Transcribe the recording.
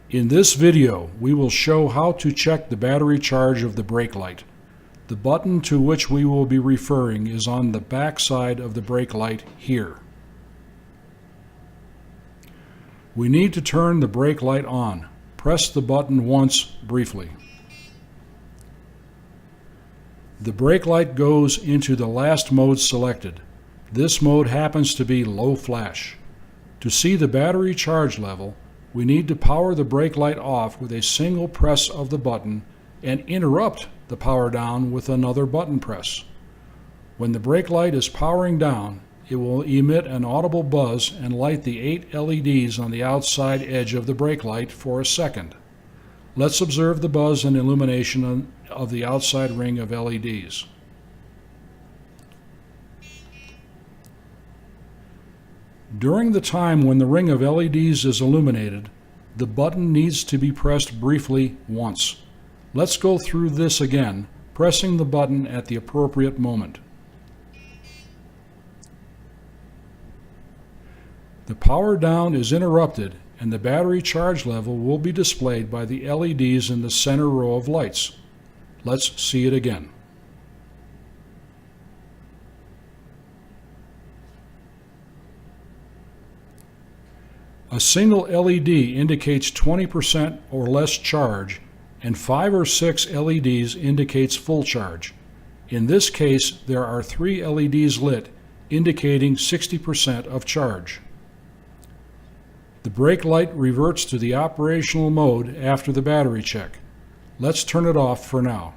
In this video, we will show how to check the battery charge of the brake light. The button to which we will be referring is on the back side of the brake light here. We need to turn the brake light on. Press the button once briefly. The brake light goes into the last mode selected. This mode happens to be low flash. To see the battery charge level, we need to power the brake light off with a single press of the button and interrupt the power down with another button press. When the brake light is powering down, it will emit an audible buzz and light the 8 LEDs on the outside edge of the brake light for a second. Let's observe the buzz and illumination of the outside ring of LEDs. During the time when the ring of LEDs is illuminated, the button needs to be pressed briefly once. Let's go through this again, pressing the button at the appropriate moment. The power down is interrupted and the battery charge level will be displayed by the LEDs in the center row of lights. Let's see it again. A single LED indicates 20% or less charge, and 5 or 6 LEDs indicates full charge. In this case, there are 3 LEDs lit, indicating 60% of charge. The brake light reverts to the operational mode after the battery check. Let's turn it off for now.